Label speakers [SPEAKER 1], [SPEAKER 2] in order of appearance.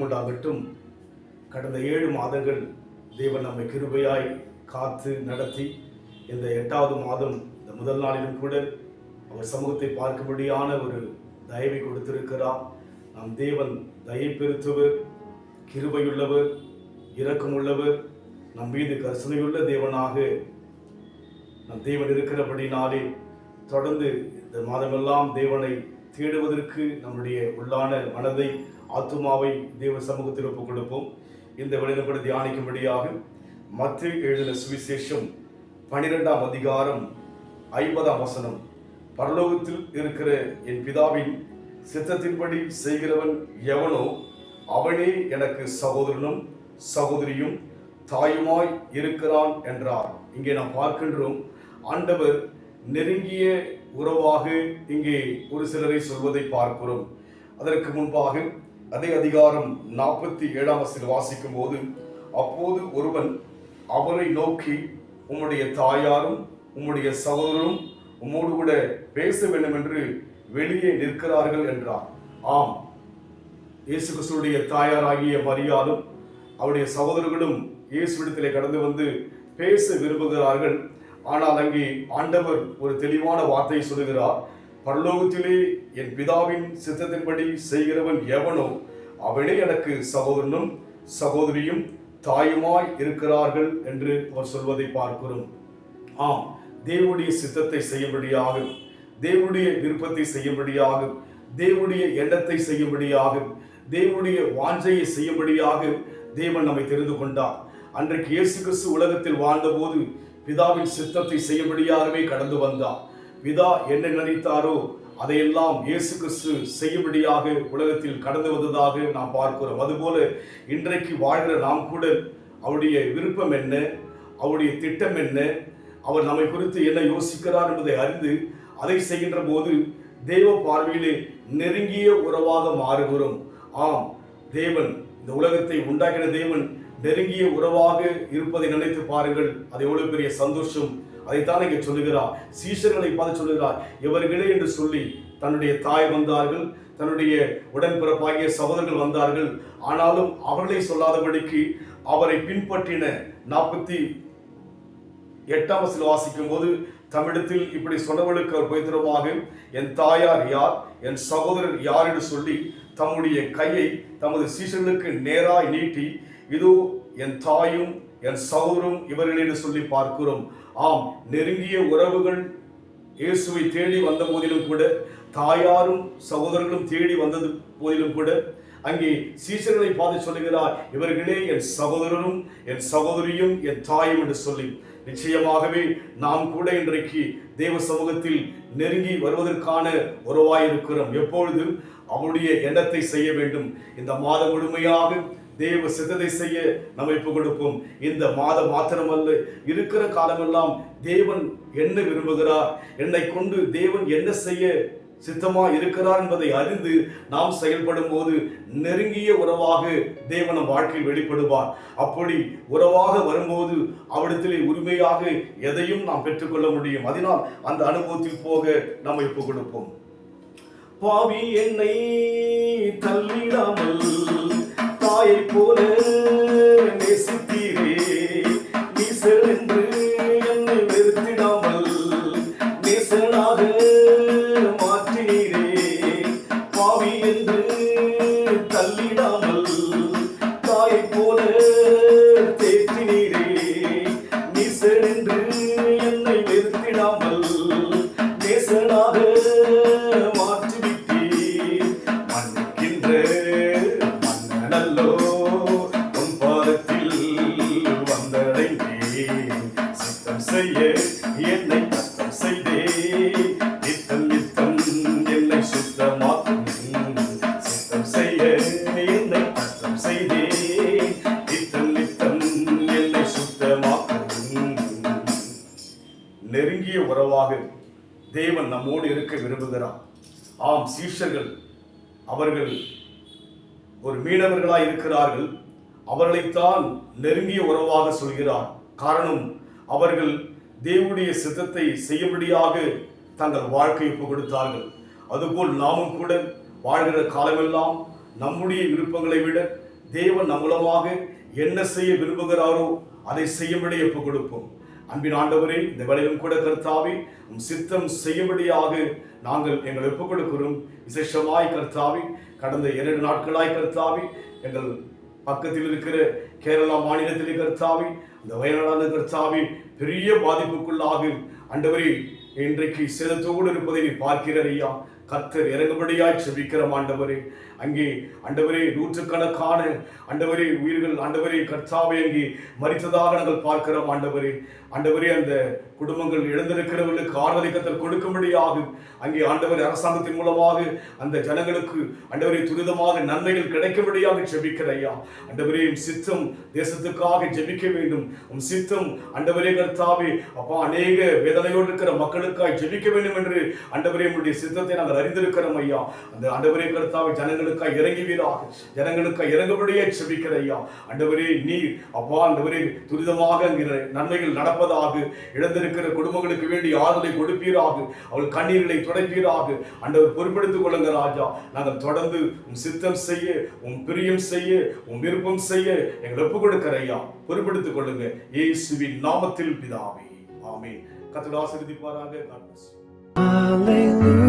[SPEAKER 1] உண்டாகட்டும். கடந்த 7 மாதங்கள் தேவன் நம்மை கிருபையாய் காத்து நடத்தி இந்த 8வது மாதம் இந்த முதல் நாளிலும் கூட அவர் சமூகத்தை பார்க்கும்படியான ஒரு தயவை கொடுத்திருக்கிறார். நாம் தேவன் தயை பெருத்தவர், கிருபையுள்ளவர், இரக்கமுள்ளவர், நம் மீது கருணையுள்ள தேவனாக நம் தேவன் இருக்கிறபடினாலே தொடர்ந்து இந்த மாதமெல்லாம் தேவனை தேடுவதற்கு நம்முடைய உள்ளான மனதை, ஆத்துமாவை தேவ சமூகத்தில் ஒப்புக் கொடுப்போம். இந்த வேளையில் கூட தியானிக்கும்படியாக மத்தேயு எழுதின சுவிசேஷம் 12ஆம் அதிகாரம் 50ஆம் வசனம். பரலோகத்தில் இருக்கிற என் பிதாவின் சித்தத்தின்படி செய்கிறவன் எவனோ அவனே எனக்கு சகோதரனும் சகோதரியும் தாயுமாய் இருக்கிறான் என்றார். இங்கே நாம் பார்க்கின்றோம், ஆண்டவர் நெருங்கிய உறவாக இங்கே ஒரு சிலரை சொல்வதை பார்க்கிறோம். அதற்கு முன்பாக அதே அதிகாரம் 47ஆம் வசனம் வாசிக்கும் போது, அப்போது ஒருவன் அவரை நோக்கி, உம்முடைய தாயாரும் உம்முடைய சகோதரரும் உம்மோடு கூட பேச வேண்டும் என்று வெளியே நிற்கிறார்கள் என்றார். ஆம், இயேசு கிறிஸ்துவுடைய தாயாராகிய மரியாளும் அவருடைய சகோதரர்களும் இயேசுவிடத்திலே கடந்து வந்து பேச விரும்புகிறார்கள். ஆனால் அங்கே ஆண்டவர் ஒரு தெளிவான வார்த்தையை சொல்லுகிறார். பரலோகத்திலே என் பிதாவின் சித்தத்தின்படி செய்கிறவன் எவனோ அவனே எனக்கு சகோதரனும் சகோதரியும் தாயுமாய் இருக்கிறார்கள் என்று அவர் சொல்வதை பார்க்கிறோம். ஆம், தேவனுடைய சித்தத்தை செய்யும்படியாக, தேவனுடைய விருப்பத்தை செய்யும்படியாக, தேவனுடைய எண்ணத்தை செய்யும்படியாக, தேவனுடைய வாஞ்சையை செய்யும்படியாக தேவன் நம்மை தெரிந்து கொண்டார். அன்றைக்கு இயேசு கிறிஸ்து உலகத்தில் வாழ்ந்தபோது பிதாவின் சித்தத்தை செய்யும்படியாகவே கடந்து வந்தார். பிதா என்ன நினைத்தாரோ அதையெல்லாம் இயேசு கிறிஸ்து செய்யும்படியாக உலகத்தில் கடந்து வந்ததாக நாம் பார்க்கிறோம். அதுபோல இன்றைக்கு வாழ்கிற நாம் கூட அவருடைய விருப்பம் என்ன, அவருடைய திட்டம் என்ன, அவர் நம்மை குறித்து என்ன யோசிக்கிறார் என்பதை அறிந்து அதை செய்கின்ற போது தேவ பார்வையிலே நெருங்கிய உறவாக மாறுகிறோம். ஆம், தேவன் இந்த உலகத்தை உண்டாக்கின தேவன் நெருங்கிய உறவாக இருப்பதை நினைத்து பாருங்கள். அது எவ்வளவு பெரிய சந்தோஷம். அதைத்தான் இங்கே சொல்லுகிறார். சீஷர்களை பார்த்து சொல்லுகிறார், இவர்களே என்று சொல்லி தன்னுடைய தாய் வந்தார்கள், தன்னுடைய உடன்பிறப்பாகிய சகோதரர்கள் வந்தார்கள். ஆனாலும் அவர்களை சொல்லாதபடிக்கு அவரை பின்பற்றின 48ஆம் வசனம் வாசிக்கும் போது, தமிழத்தில் இப்படி சொன்னவர்களுக்கு அவர் பவித்திரமாக, என் தாயார் யார், என் சகோதரர் யார் என்று சொல்லி தம்முடைய கையை தமது சீஷர்களுக்கு நேராய் நீட்டி, இதோ என் தாயும் என் சகோதரும் இவர்கள் என்று சொல்லி பார்க்கிறோம். ஆம், நெருங்கிய உறவுகள் இயேசுவை தேடி வந்த போதிலும் கூட, தாயாரும் சகோதரர்களும் தேடி வந்தது போதிலும் கூட, அங்கே சீஷர்களை பார்த்து சொல்லுகிறார், இவர்களே என் சகோதரரும் என் சகோதரியும் என் தாயும் என்று சொல்லி. நிச்சயமாகவே நாம் கூட இன்றைக்கு தேவ சமூகத்தில் நெருங்கி வருவதற்கான உறவாயிருக்கிறோம். எப்பொழுது அவருடைய எண்ணத்தை செய்ய வேண்டும். இந்த மாதம் முழுமையாக தேவ சித்தத்தை செய்ய நம்ம ஒப்புக் கொடுப்போம். இந்த மாதம் மாத்திரமல்ல, இருக்கிற காலமெல்லாம் தேவன் என்ன விரும்புகிறார், என்னை கொண்டு தேவன் என்ன செய்ய சித்தமா இருக்கிறார் என்பதை அறிந்து நாம் செயல்படும் போது நெருங்கிய உறவாக தேவன் நம் வாழ்க்கையில் வெளிப்படுவார். அப்படி உறவாக வரும்போது அவரிடத்திலே உரிமையாக எதையும் நாம் பெற்றுக்கொள்ள முடியும். அதனால் அந்த அனுபவத்தில் போக நாம் ஒப்புக் கொடுப்போம். பாவி என்னை தள்ளிடாமல் தாயை போல நேசித்தீரே, நீசர் என்று என்னை வெறுத்திடாமல் நேசனாக மாற்றினீரே. பாவி என்று தள்ளிடாமல் தாயை போல தேற்றினீரே, நீசர் என்று என்னை வெறுத்திடாமல் நேசனாக மாற்றிவிட்டீர். மன்னிக்கின்ற என்னை கத்தம் செய்தே, நித்தம் நித்தம் என்னை சுத்தமாக்கும். சித்தம் செய்ய என்னை கத்தம் செய்தே, நித்தம் நித்தம் என்னை சுத்தமாக்கும். நெருங்கிய உறவாக தேவன் நம்மோடு இருக்க விரும்புகிறார். ஆம், சீஷர்கள் அவர்கள் ஒரு மீனவர்களாய் இருக்கிறார்கள். அவர்களைத்தான் நெருங்கிய உறவாக சொல்கிறார். காரணம், அவர்கள் தேவனுடைய சித்தத்தை செய்யும்படியாக தங்கள் வாழ்க்கையை ஒப்புக் கொடுத்தார்கள். அதுபோல் நாமும் கூட வாழ்கிற காலமெல்லாம் நம்முடைய விருப்பங்களை விட தேவன் நம் மூலமாக என்ன செய்ய விரும்புகிறாரோ அதை செய்யும்படி ஒப்புக் கொடுப்போம். அன்பின் ஆண்டவரே, இந்த வேளையிலும் கூட கர்த்தாவே உம் சித்தம் செய்யும்படியாக நாங்கள் எங்களை ஒப்புக் கொடுக்கிறோம். விசேஷமாய் கர்த்தாவே, கடந்த 2 நாட்களாய் கர்த்தாவே, எங்கள் பக்கத்தில் இருக்கிற கேரளா மாநிலத்திலே கர்த்தாவே, அந்த வயநாடான கர்த்தாவே பெரிய பாதிப்புக்குள்ளாகும் ஆண்டவரே, இன்றைக்கு சேதத்தோடு இருப்பதை நீ பார்க்கிறார் ஐயா. கர்த்தர் இறங்கும்படியாய் செபிக்கிறோம் ஆண்டவரே. அங்கே ஆண்டவரே நூற்றுக்கணக்கான ஆண்டவரே உயிர்கள் ஆண்டவரே கர்த்தாவே அங்கே மரித்ததாக நாங்கள் பார்க்கிறோம் ஆண்டவரே. ஆண்டவரே, அந்த குடும்பங்கள் இழந்திருக்கிறவர்களுக்கு ஆறுதலை கர்த்தர் கொடுக்கும்படியாக அங்கே ஆண்டவரே அரசாங்கத்தின் மூலமாக அந்த ஜனங்களுக்கு ஆண்டவரே துரிதமாக நன்மைகள் கிடைக்கும்படியாக ஜெபிக்கிற ஐயா. ஆண்டவரே, உம் சித்தம் தேசத்துக்காக ஜெபிக்க வேண்டும். உம் சித்தம் ஆண்டவரே கர்த்தாவே அப்பா அநேக வேதனையோடு இருக்கிற மக்களுக்காக ஜெபிக்க வேண்டும் என்று ஆண்டவரே உம்முடைய சித்தத்தை நாங்கள் அறிந்திருக்கிறோம் ஐயா. அந்த ஆண்டவரே கர்த்தாவே ஜனங்களுக்காக இறங்குவீராக, ஜனங்களுக்காக இறங்கும்படியே ஜெபிக்கிற ஐயா. ஆண்டவரே, நீர் அப்பா ஆண்டவரே துரிதமாக அங்கே நன்மைகள் நடப்பதாக, இழந்திருக்கிற குடும்பங்களுக்கு வேண்டி ஆறுதலை கொடுப்பீராக, அவள் கண்ணீர்களை துடைப்பீராக. ஆண்டவர் பொறுப்பெடுத்துக் கொள்ளுங்க ராஜா. நாங்கள் தொடர்ந்து உம் சித்தம் செய்ய, உம் பிரியம் செய்ய, உம் விருப்பம் செய்ய எங்களை ஒப்புக் கொடுக்கிற ஐயா. பொறுப்பெடுத்துக் கொள்ளுங்க இயேசுவின் நாமத்தில் பிதாவே, ஆமென். கர்த்தர் ஆசீர்வதிப்பாராக. God bless you.